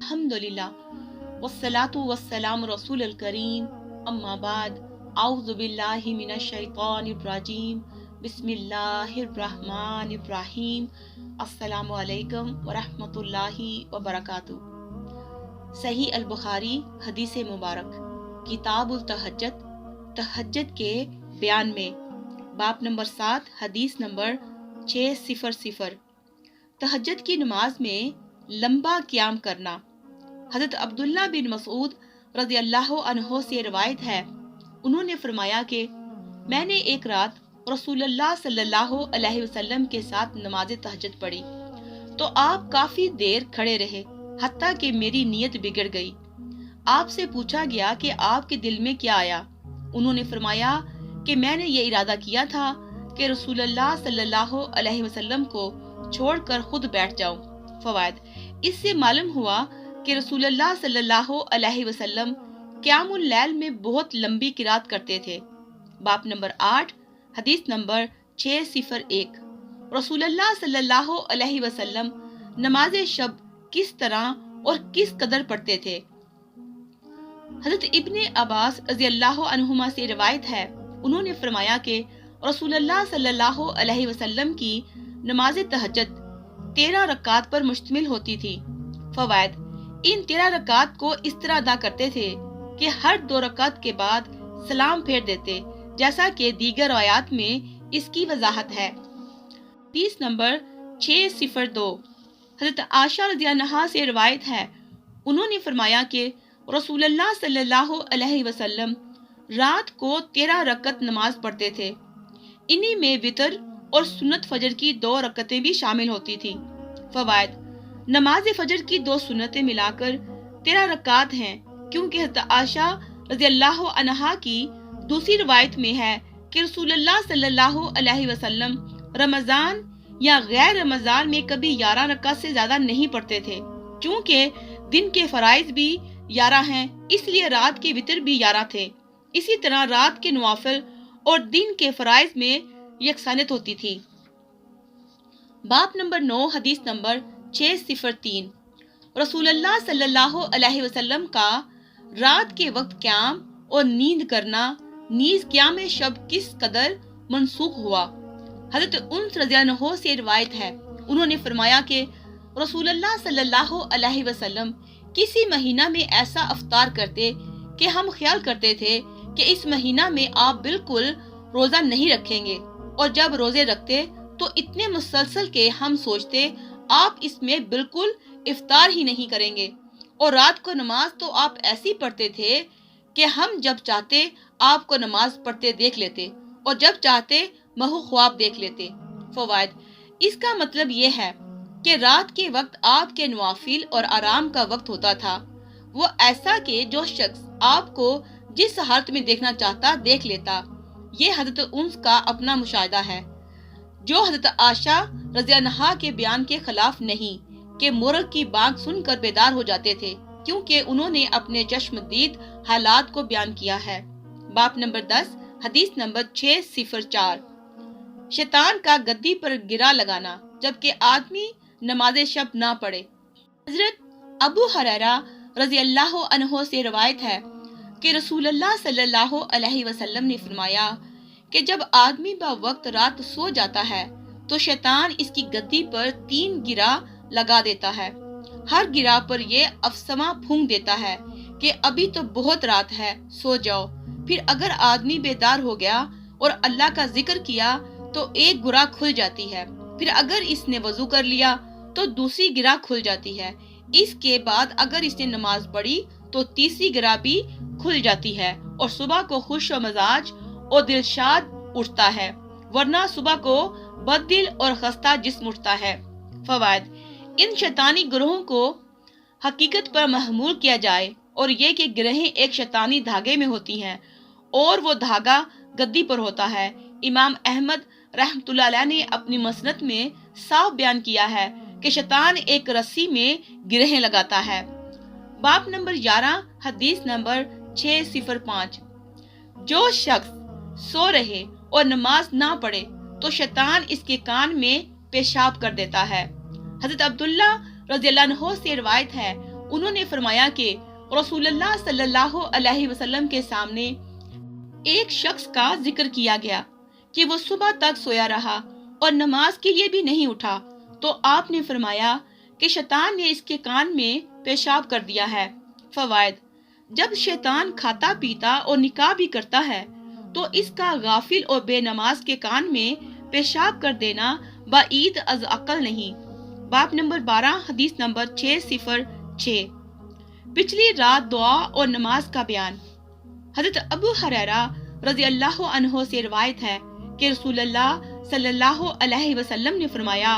अल्हम्दुलिल्लाह वस्सलातु वस्सलामु रसूलिल करीम अम्मा बाद औज़ु बिल्लाहि मिनश शैतानिर रजीम बिस्मिल्लाहिर रहमानिर रहीम अस्सलामु अलैकुम व रहमतुल्लाहि व बरकातुहू। सही अल बुखारी हदीस मुबारक किताबुल तहज्जुद तहज्जुद के बयान में बाब नंबर 7 हदीस नंबर 600। तहज्जुद की नमाज में लंबा क़याम करना। हज़रत अब्दुल्ला बिन मसूद रज़ियल्लाहु अन्हु से रिवायत है, उन्होंने फरमाया कि मैंने एक रात रसूलुल्लाह सल्लल्लाहु अलैहि वसल्लम के साथ नमाज तहज्जुद पढ़ी तो आप काफी देर खड़े रहे, हत्ता कि मेरी नीयत बिगड़ गई। आपसे पूछा गया कि आपके दिल में क्या आया। उन्होंने फरमाया कि मैंने ये इरादा किया था कि रसूलुल्लाह सल्लल्लाहु अलैहि वसल्लम को छोड़कर खुद बैठ जाऊं। फवायद, इससे मालूम हुआ कि रसूलुल्लाह सल्लल्लाहु अलैहि वसल्लम क़यामुल लैल में बहुत लंबी किरात करते थे। बाब नंबर 8 हदीस नंबर 601। रसूलुल्लाह सल्लल्लाहु अलैहि वसल्लम नमाज शब किस तरह और किस कदर पढ़ते थे। हज़रत इब्ने अब्बास रज़ियल्लाहु अन्हुमा से रिवायत है, उन्होंने फरमाया कि रसूलुल्लाह सल्लल्लाहु अलैहि वसल्लम की नमाज तहज्जुद 13 रकात पर मुश्तमिल होती थी। फवायद, इन 13 रकात को इस तरह अदा करते थे कि हर 2 रकात के बाद सलाम फेर देते, जैसा कि दीगर आयात में इसकी वजाहत है। हदीस नंबर 602 हज़रत आयशा रज़ियल्लाहु अन्हा से रिवायत है, उन्होंने फरमाया कि रसूलुल्लाह सल्लल्लाहु अलैहि वसल्लम रात को 13 रकत नमाज पढ़ते थे। इन्हीं में वितर और सुन्नत फजर की 2 रकतें भी शामिल होती थी। फवायद, नमाज फजर की 2 सुन्नतें मिलाकर 13 रकात हैं, क्योंकि हज़रत आयशा रज़ियल्लाहु अन्हा की दूसरी रिवायत में है कि रसूलुल्लाह सल्लल्लाहु अलैहि वसल्लम रमजान या गैर रमजान में कभी 11 रकात से ज्यादा नहीं पढ़ते थे। चूंकि दिन के फराइज भी 11 हैं, इसलिए रात के वितर भी 11 थे। इसी तरह रात के नवाफिल और दिन के फराइज में यकसानियत होती थी। बाब नंबर 9 हदीस नंबर 603। रसूलुल्लाह सल्लल्लाहु अलैहि वसल्लम का रात के वक्त क़याम और नींद करना नीज क़याम शब किस कदर मनसूख हुआ। हज़रत उन्स रज़ियल्लाहु अन्हा से रिवायत है, उन्होंने फरमाया कि रसूलुल्लाह सल्लल्लाहु अलैहि वसल्लम किसी महीना में ऐसा अफ्तार करते कि हम ख्याल करते थे कि इस महीना में आप बिल्कुल रोजा नहीं रखेंगे, और जब रोजे रखते तो इतने मुसलसल के हम सोचते आप इसमें बिल्कुल इफ्तार ही नहीं करेंगे। और रात को नमाज तो आप ऐसी पढ़ते थे कि हम जब चाहते आपको नमाज पढ़ते देख लेते और जब चाहते महू ख्वाब देख लेते। फवायद, इसका मतलब ये है कि रात के वक्त आपके नवाफिल और आराम का वक्त होता था। वो ऐसा कि जो शख्स आपको जिस हालत में देखना चाहता देख लेता। ये हज़रत उन्स का अपना मुशाहिदा है, जो हज़रत आयशा रज़ियल्लाहु अन्हा के बयान के खिलाफ नहीं कि मुर्ग की बांग सुनकर बेदार हो जाते थे, क्योंकि उन्होंने अपने चश्मदीद हालात को बयान किया है। बाब नंबर 10 हदीस नंबर 604। शैतान का गद्दी पर गिरा लगाना जबकि आदमी नमाज शब ना पढ़े। हजरत अबू हुरैरा रज़ियल्लाहु अन्हु से रिवायत है कि रसूलुल्लाह सल्लल्लाहु अलैहि वसल्लम ने फरमाया कि जब आदमी वक्त रात सो जाता है तो शैतान इसकी गद्दी पर 3 गिरा लगा देता है। हर गिरा पर ये अफसमा फूंक देता है कि अभी तो बहुत रात है, सो जाओ। फिर अगर आदमी बेदार हो गया और अल्लाह का जिक्र किया तो एक गिरा खुल जाती है। फिर अगर इसने वजू कर लिया तो दूसरी गिरा खुल जाती है। इसके बाद अगर इसने नमाज पढ़ी तो तीसरी गिरा भी खुल जाती है और सुबह को खुश व मजाज और दिलशाद उठता है, वरना सुबह को बददिल और खस्ता जिस्म उठता है। फवायद, इन शैतानी ग्रोहों को हकीकत पर महमूल किया जाए और ये कि ग्रहें एक शैतानी धागे में होती हैं और वो धागा गद्दी पर होता है। इमाम अहमद रहमतुल्लाह अलैह ने अपनी मसनद में साफ बयान किया है कि शैतान एक रस्सी में गिरहें लगाता है। बाब नंबर 11 हदीस नंबर 605। जो शख्स सो रहे और नमाज ना पढ़े तो शैतान इसके कान में पेशाब कर देता है। हजरत अब्दुल्ला रज़ियल्लाहु अन्हु से रिवायत है, انہوں نے فرمایا کہ رسولullah सल्लल्लाहु अलैहि वसल्लम के सामने एक शख्स का जिक्र किया गया कि वो सुबह तक सोया रहा और नमाज के लिए भी नहीं उठा, तो आपने फरमाया कि शैतान ने इसके कान में पेशाब कर दिया है। फवायद: जब शैतान खाता पीता और निकाह भी करता है तो इसका गाफिल और बेनमाज के कान में पेशाब कर देना बाईद अज अकल नहीं। बाब नंबर 12 हदीस नंबर 606। पिछली रात दुआ और नमाज का बयान। हजरत अबू हुरैरा रज़ी अल्लाह अन्हो से रिवायत है कि रसूलुल्लाह सल्लल्लाहु अलैहि वसल्लम ने फरमाया,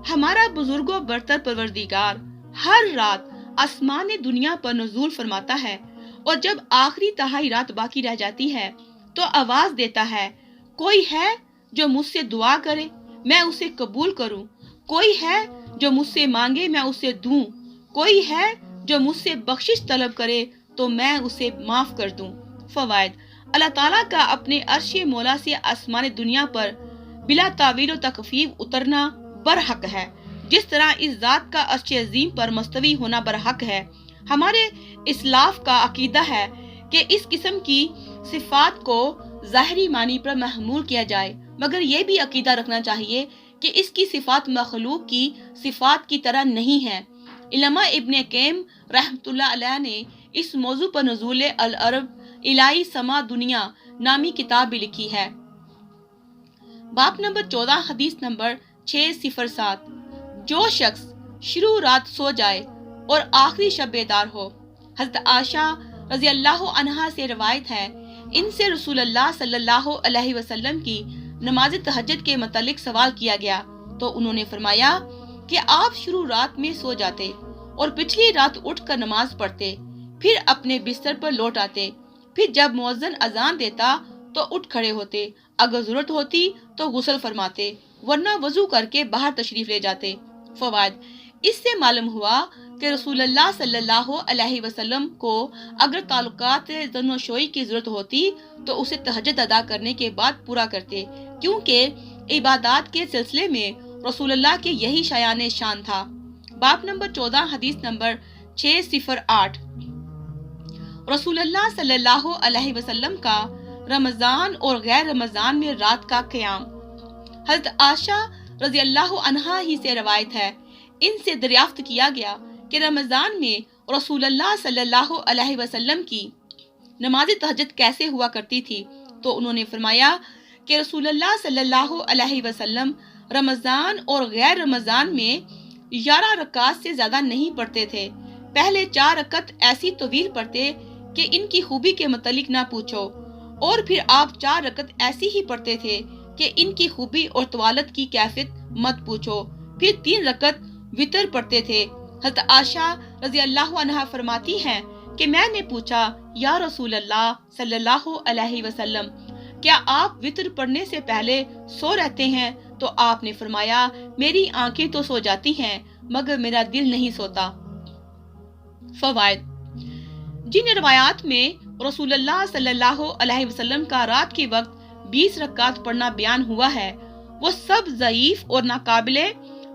हमारा बुजुर्गों बरतर परवरदिगार हर रात आसमान दुनिया पर नुज़ूल फरमाता है और जब आखिरी तहाई रात बाकी रह जाती है तो आवाज देता है, कोई है जो मुझसे दुआ करे मैं उसे कबूल करूं, कोई है जो मुझसे मांगे मैं उसे दूं, कोई है जो मुझसे बख्शिश तलब करे तो मैं उसे माफ कर दूं। फवायद: अल्लाह ताला का अपने अर्श मौला से आसमान दुनिया पर बिला तावील तकफीफ उतरना बरहक है, जिस तरह इस जात का अर्श अजीम पर मुस्तवी होना बरहक है। हमारे इस्लाफ का अकीदा है कि इस किस्म की सिफात को ज़ाहिरी मानी पर महमूल किया जाए, मगर ये भी अकीदा रखना चाहिए कि इसकी सिफात मखलूक की सिफात की तरह नहीं है। इल्मा इब्न क़य्यिम रहमतुल्लाह अलैह ने इस मौजू पर नुज़ूल अल अरब इलाही समा दुनिया नामी किताब भी लिखी है। बाब नंबर 14 हदीस नंबर 607। जो शख्स शुरू रात सो जाए और आखिरी शब बेदार हो। हज़रत आयशा रज़ी अल्लाह अन्हा से रिवायत है, इनसे रसूलुल्लाह सल्लल्लाहु अलैहि वसल्लम की नमाज तहज्जुद के मुतालिक सवाल किया गया तो उन्होंने फरमाया कि आप शुरू रात में सो जाते और पिछली रात उठकर नमाज पढ़ते, फिर अपने बिस्तर पर लौट आते, फिर जब मुअज्जिन अजान देता तो उठ खड़े होते, अगर जरूरत होती तो गुस्ल फरमाते, वरना वजू करके बाहर तशरीफ ले जाते। फवायद: इससे मालूम हुआ कि रसूलुल्लाह सल्लल्लाहु अलैहि वसल्लम को अगर ताल्लुकात ज़नोशोई की जरूरत होती तो उसे तहज्जुद अदा करने के बाद पूरा करते, क्योंकि इबादत के सिलसिले में रसूलुल्लाह के यही शायान शान था। बाब नंबर 14 हदीस नंबर 608। रसूलुल्लाह सल्लल्लाहु अलैहि वसल्लम का रमजान और गैर रमजान में रात का क़याम। हज़रत आयशा रज़ी अल्लाह अन्हा ही से रवायत है, इनसे दरियाफ्त किया गया कि रमजान में रसूलुल्लाह सल्लल्लाहु अलैहि वसल्लम की नमाज तहज्जुद कैसे हुआ करती थी, तो उन्होंने फरमाया कि रसूलुल्लाह सल्लल्लाहु अलैहि वसल्लम रमजान और गैर रमजान में 11 रकात से ज्यादा नहीं पढ़ते थे। पहले 4 रकत ऐसी तवील पढ़ते कि इनकी खूबी के मुतालिक ना पूछो, और फिर आप 4 रकत ऐसी ही पढ़ते थे कि इनकी खूबी और तवालत की कैफियत मत पूछो, फिर 3 रकत वितर पढ़ते थे। हज़रत आयशा रज़ी अल्लाह अन्हा फरमाती हैं कि मैंने पूछा, या रसूल अल्लाह सल्लल्लाहु अलैहि वसल्लम, क्या आप वितर पढ़ने से पहले सो रहते हैं? तो आपने फरमाया, मेरी आंखें तो सो जाती हैं मगर मेरा दिल नहीं सोता। फवायद: जिन रवायात में रसूलुल्लाह सल्लल्लाहु अलैहि वसल्लम का रात के वक्त 20 रकात पढ़ना बयान हुआ है, वो सब ज़ईफ और नाकाबिले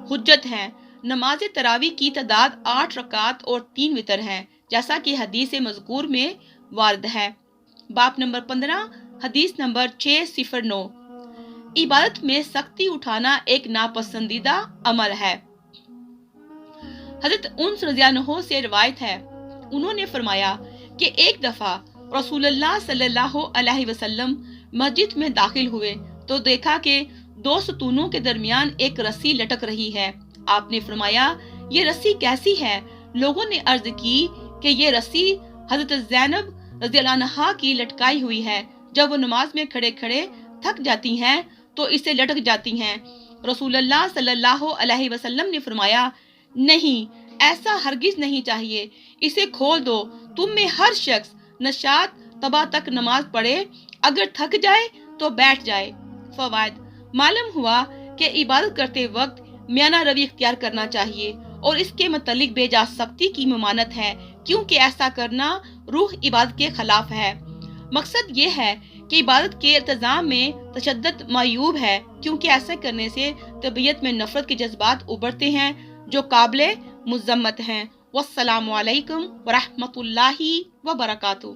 हुज्जत हैं। नमाज तरावी की तादाद 8 रकात और 3 वितर हैं, जैसा कि हदीस मज़कूर में वारद है। बाब नंबर 15 हदीस नंबर 609। इबादत में सख्ती उठाना एक नापसंदीदा अमल है। हज़रत उन्स रज़ियल्लाहु से रिवायत है, उन्होंने फरमाया कि एक दफा रसूलुल्लाह सल्लल्लाहु अलैहि वसल्लम मस्जिद में दाखिल हुए तो देखा कि 2 सतूनों के दरमियान एक रस्सी लटक रही है। आपने फरमाया, ये रस्सी कैसी है? लोगों ने अर्ज की कि ये रस्सी हज़रत ज़ैनब रज़ियल्लाहु अन्हा की लटकाई हुई है, जब वो नमाज में खड़े खड़े थक जाती हैं तो इसे लटक जाती हैं। रसूलुल्लाह सल्लल्लाहु अलैहि वसल्लम ने फरमाया, नहीं, ऐसा हरगिज नहीं चाहिए, इसे खोल दो। तुम में हर शख्स नशात तबा तक नमाज पढ़े, अगर थक जाए तो बैठ जाए। फवायद: मालूम हुआ कि इबादत करते वक्त मियाना रवि इख्तियार करना चाहिए और इसके मुतालिक बेजा सख्ती की ममानत है, क्योंकि ऐसा करना रूह इबादत के खिलाफ है। मकसद ये है कि इबादत के इल्तिजाम में तशद्दुद मायूब है, क्योंकि ऐसा करने से तबीयत में नफरत के जज्बात उभरते हैं जो काबिले मुज़म्मत हैं والسلام علیکم ورحمۃ اللہ وبرکاتہ۔